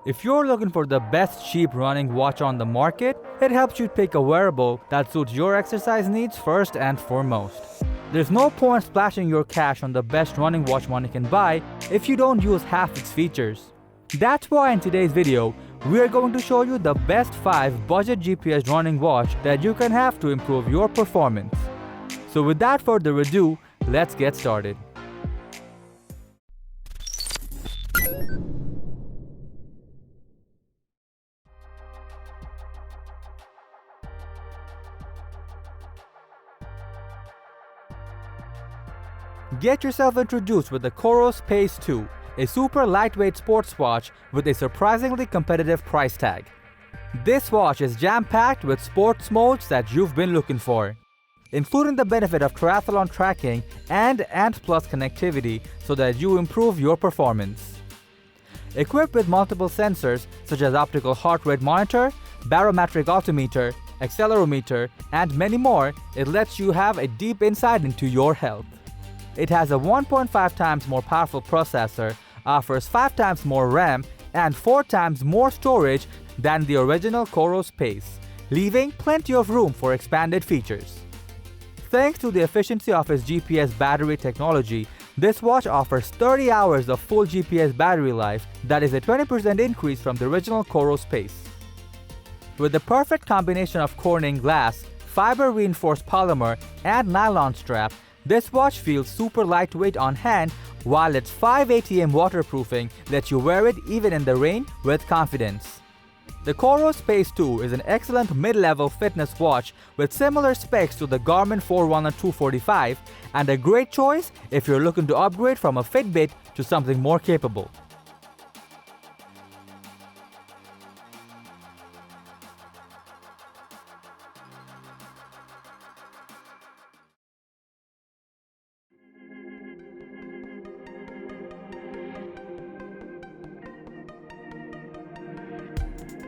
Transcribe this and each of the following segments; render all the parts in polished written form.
If you're looking for the best cheap running watch on the market, it helps you pick a wearable that suits your exercise needs first and foremost. There's no point splashing your cash on the best running watch money can buy if you don't use half its features. That's why in today's video, we are going to show you the best 5 budget GPS running watch that you can have to improve your performance. So without further ado, let's get started. Get yourself introduced with the Korra Space 2, a super lightweight sports watch with a surprisingly competitive price tag. This watch is jam-packed with sports modes that you've been looking for, including the benefit of triathlon tracking and Ant+ connectivity so that you improve your performance. Equipped with multiple sensors such as optical heart rate monitor, barometric altimeter, accelerometer, and many more, it lets you have a deep insight into your health. It has a 1.5 times more powerful processor, offers 5 times more RAM, and 4 times more storage than the original Korra Space, leaving plenty of room for expanded features. Thanks to the efficiency of its GPS battery technology, this watch offers 30 hours of full GPS battery life, that is a 20% increase from the original Korra Space. With the perfect combination of Corning glass, fiber-reinforced polymer, and nylon strap, this watch feels super lightweight on hand, while its 5 ATM waterproofing lets you wear it even in the rain with confidence. The Korra Space 2 is an excellent mid-level fitness watch with similar specs to the Garmin Forerunner 245 and a great choice if you're looking to upgrade from a Fitbit to something more capable.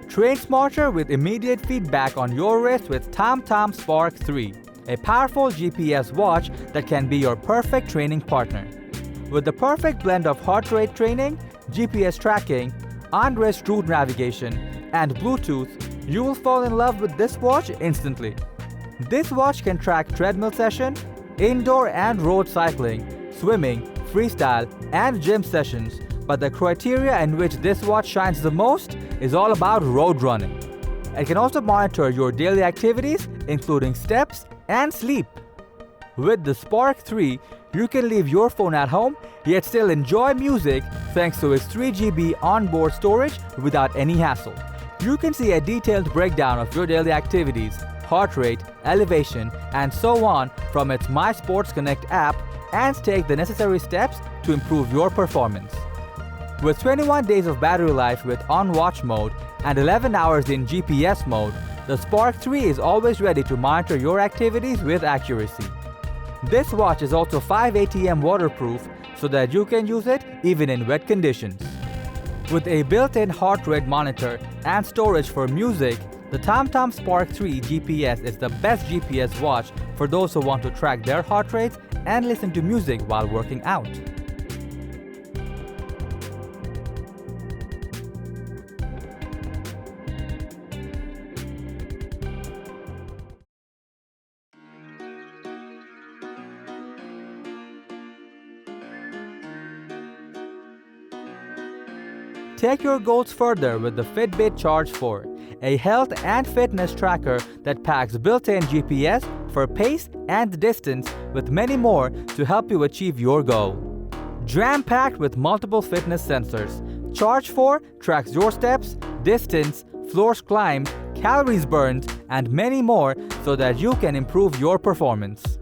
Train smarter with immediate feedback on your wrist with Tomtom Spark 3, a powerful GPS watch that can be your perfect training partner. With the perfect blend of heart rate training, GPS tracking, on-wrist route navigation, and Bluetooth, you will fall in love with this watch instantly. This watch can track treadmill session, indoor and road cycling, swimming, freestyle, and gym sessions, but the criteria in which this watch shines the most is all about road running. It can also monitor your daily activities, including steps and sleep. With the Spark 3, you can leave your phone at home, yet still enjoy music thanks to its 3 GB onboard storage without any hassle. You can see a detailed breakdown of your daily activities, heart rate, elevation, and so on from its My Sports Connect app and take the necessary steps to improve your performance. With 21 days of battery life with on-watch mode and 11 hours in GPS mode, the Spark 3 is always ready to monitor your activities with accuracy. This watch is also 5 ATM waterproof so that you can use it even in wet conditions. With a built-in heart rate monitor and storage for music, the Tomtom Spark 3 GPS is the best GPS watch for those who want to track their heart rates and listen to music while working out. Take your goals further with the Fitbit Charge 4, a health and fitness tracker that packs built-in GPS for pace and distance with many more to help you achieve your goal. Jam-packed with multiple fitness sensors, Charge 4 tracks your steps, distance, floors climbed, calories burned, and many more so that you can improve your performance.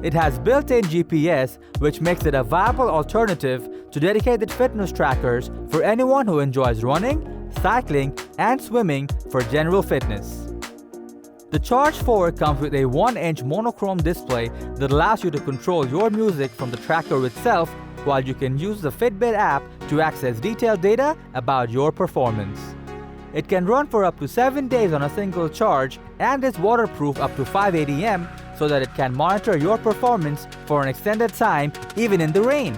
It has built-in GPS, which makes it a viable alternative to dedicated fitness trackers for anyone who enjoys running, cycling, and swimming for general fitness. The Charge 4 comes with a 1-inch monochrome display that allows you to control your music from the tracker itself, while you can use the Fitbit app to access detailed data about your performance. It can run for up to 7 days on a single charge and is waterproof up to 5 ATM so that it can monitor your performance for an extended time even in the rain.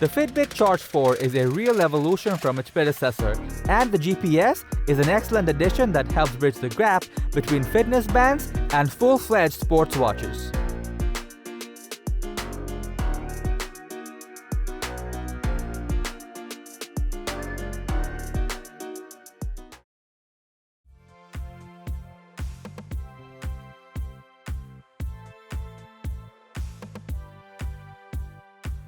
The Fitbit Charge 4 is a real evolution from its predecessor, and the GPS is an excellent addition that helps bridge the gap between fitness bands and full-fledged sports watches.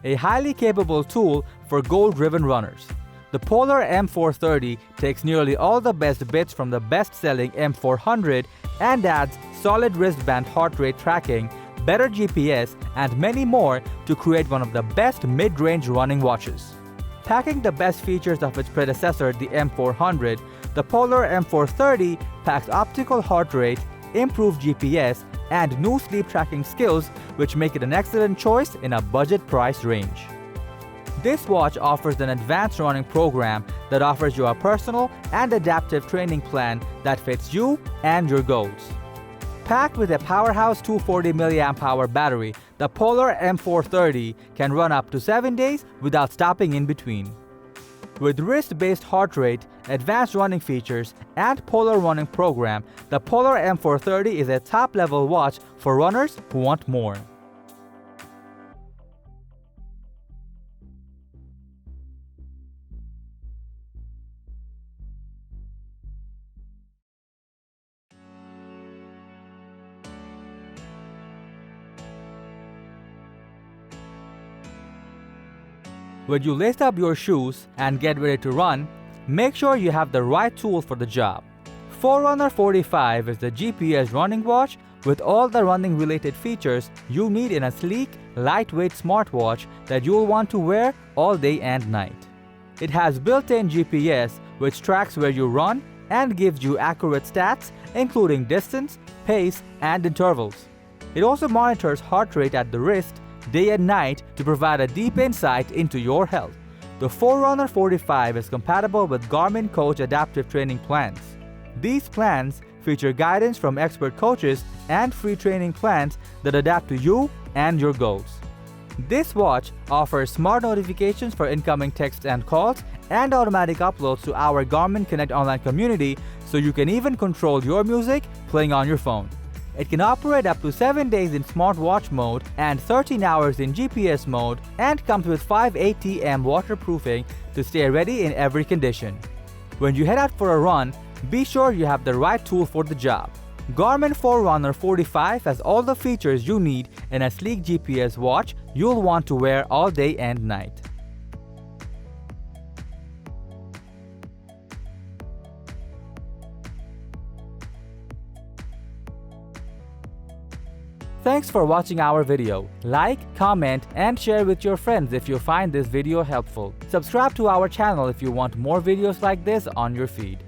A highly capable tool for goal-driven runners. The Polar M430 takes nearly all the best bits from the best-selling M400 and adds solid wristband heart rate tracking, better GPS, and many more to create one of the best mid-range running watches. Packing the best features of its predecessor, the M400, the Polar M430 packs optical heart rate, improved GPS, and new sleep tracking skills, which make it an excellent choice in a budget price range. This watch offers an advanced running program that offers you a personal and adaptive training plan that fits you and your goals. Packed with a powerhouse 240 mAh battery, the Polar M430 can run up to 7 days without stopping in between. With wrist-based heart rate, advanced running features, and Polar running program, the Polar M430 is a top-level watch for runners who want more. When you lace up your shoes and get ready to run, make sure you have the right tool for the job. Forerunner 45 is the GPS running watch with all the running-related features you need in a sleek, lightweight smartwatch that you'll want to wear all day and night. It has built-in GPS which tracks where you run and gives you accurate stats including distance, pace, and intervals. It also monitors heart rate at the wrist day and night to provide a deep insight into your health. The Forerunner 45 is compatible with Garmin Coach adaptive training plans. These plans feature guidance from expert coaches and free training plans that adapt to you and your goals. This watch offers smart notifications for incoming texts and calls and automatic uploads to our Garmin Connect online community, so you can even control your music playing on your phone. It can operate up to 7 days in smartwatch mode and 13 hours in GPS mode, and comes with 5 ATM waterproofing to stay ready in every condition. When you head out for a run, be sure you have the right tool for the job. Garmin Forerunner 45 has all the features you need in a sleek GPS watch you'll want to wear all day and night. Thanks for watching our video. Like, comment, and share with your friends if you find this video helpful. Subscribe to our channel if you want more videos like this on your feed.